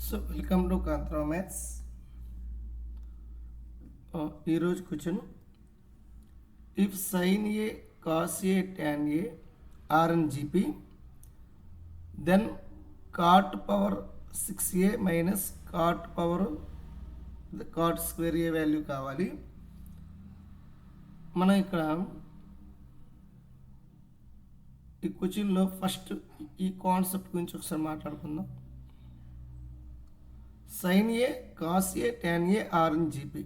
So welcome to Kantra maths. ఈరోజు question, if sin A cos A tan A are in GP then cot power 6a minus cot power cot square A value కావాలి. మనం ఇక్కడ ఈ క్వశ్చన్లో first ఈ concept గురించి ఒకసారి మాట్లాడుకుందాం. Sin A cos A tan A are in GP.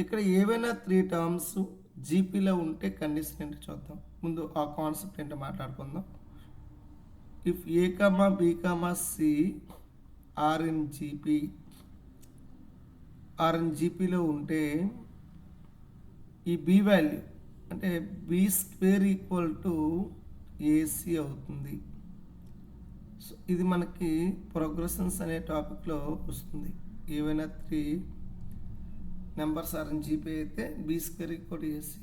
ఇక్కడ ఏవైనా 3 టర్మ్స్ జీపీలో ఉంటే కండిషన్ ఏంటో చూద్దాం. ముందు ఆ కాన్సెప్ట్ ఏంటో మాట్లాడుకుందాం. If A comma B comma C are in జీపీలో ఉంటే ఈ బి వాల్యూ అంటే B square equal to AC అవుతుంది. సో ఇది మనకి ప్రోగ్రెషన్స్ అనే టాపిక్లో వస్తుంది. ఏవైనా 3 నెంబర్స్ ఆర్ ఇన్ జీపీ అయితే B square equal to AC.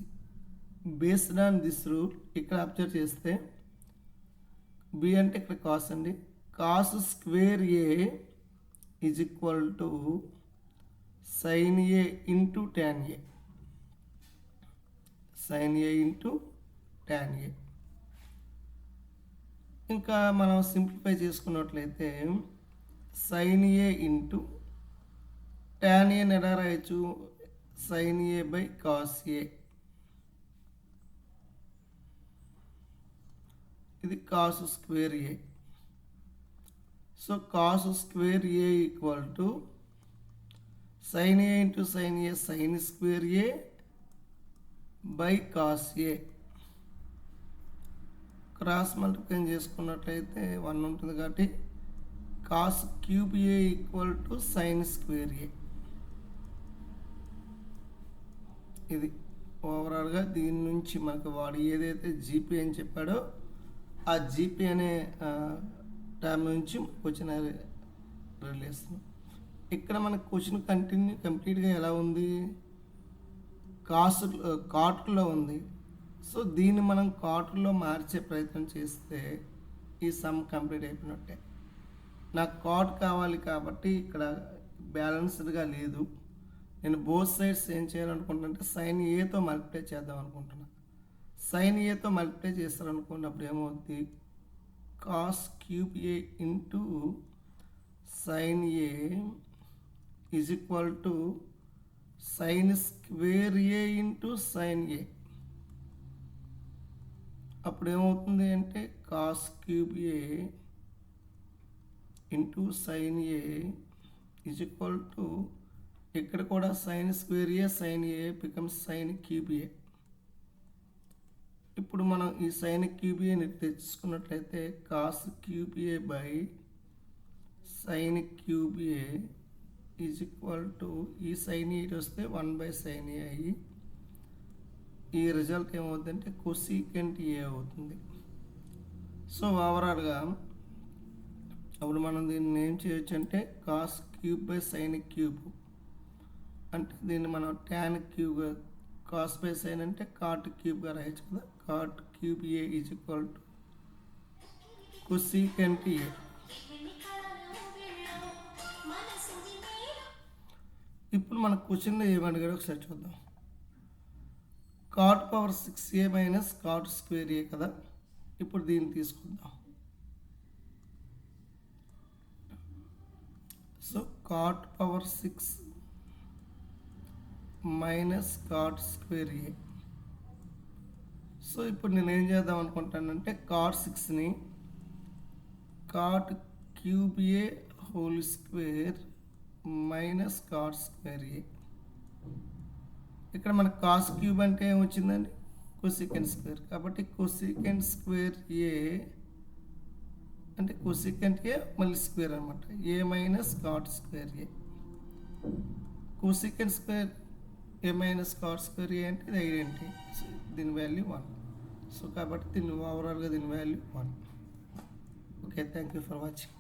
Based on this rule ఇక్కడ అబ్జర్వ్ చేస్తే బి అంటే ఇక్కడ కాస్ అండి. Cos square A is equal to sin A into tan A. Sin A into tan ఏ. ఇంకా మనం సింప్లిఫై చేసుకున్నట్లయితే sin A into tan A ఎలా రాయొచ్చు, sin A by cos A. ఇది cos square A. So cos square A equal to sin A into sin A sin square A by cos A. Cross multiply చేసుకున్నట్లయితే 1 ఉంటుంది కాబట్టి cos cube A equal to sin square A. ఇది ఓవరాల్గా దీని నుంచి మనకు వాడు ఏదైతే జీపీ అని చెప్పాడో ఆ జీపీ అనే టర్మ్ నుంచి క్వశ్చన్ రిలేషన్. ఇక్కడ మనకు క్వశ్చన్ కంప్లీట్గా ఎలా ఉంది, కాట్లో ఉంది. సో దీన్ని మనం కాట్లో మార్చే ప్రయత్నం చేస్తే ఈ సమ్ కంప్లీట్ అయిపోయినట్టే. నాకు కాట్ కావాలి కాబట్టి ఇక్కడ బ్యాలెన్స్డ్గా లేదు. నేను బోత్ సైడ్స్ ఏం చేయాలనుకుంటున్నానంటే సైన్ ఏతో మల్టిప్లై చేద్దాం అనుకుంటున్నాను. సైన్ ఏతో మల్టిప్లై చేస్తారనుకున్నప్పుడు ఏమవుతుంది, cos cube A into sin A is equal to sin square A into sin A. అప్పుడు ఏమవుతుంది అంటే cos cube A into sin A is equal to ఇక్కడ కూడా sin square A sin A becomes sin cube A. ఇప్పుడు మనం ఈ sin cube ఏని తెచ్చుకున్నట్లయితే cos cube A by sin cube A is equal to ఈ సైన్ ఏ వస్తే 1/sin ఏ అయ్యి ఈ రిజల్ట్ ఏమవుతుందంటే కొసీకెంట్ ఏ అవుతుంది. సో ఓవరాల్గా అప్పుడు మనం దీన్ని ఏం చేయొచ్చు అంటే cos cube by sin cube అంటే దీన్ని మనం tan cube, cos by sin అంటే కాట్ క్యూబ్గా రాయొచ్చు కదా. Cot cube A is equal to cosecant A. ఇప్పుడు మన క్వశ్చన్లో ఏమడిగాడో ఒకసారి చూద్దాం. Cot power 6a minus cot square A కదా. ఇప్పుడు దీన్ని తీసుకుందాం. So cot power 6 minus cot square A. So ఇప్పుడు నేను ఏం చేద్దాం అనుకుంటానంటే కాట్ 6ని cot cube A whole square minus cot square ఏ. ఇక్కడ మనకు కాస్ క్యూబ్ అంటే ఏమొచ్చిందండి, కొసీకెంట్ స్క్వేర్. కాబట్టి కొసీకెంట్ స్క్వేర్ ఏ అంటే కొసీకెంట్ ఏ మళ్ళీ స్క్వేర్ అనమాట, ఏ మైనస్ కాట్ స్క్వేర్ ఏ. కొసీకెంట్ స్క్వేర్ ఏ మైనస్ కాట్ స్క్వేర్ ఏ అంటే ఇది ఐడెంటిటీ. దీని వాల్యూ 1. సో కాబట్టి దీని ఓవరాల్గా దీని value 1. Okay, thank you for watching.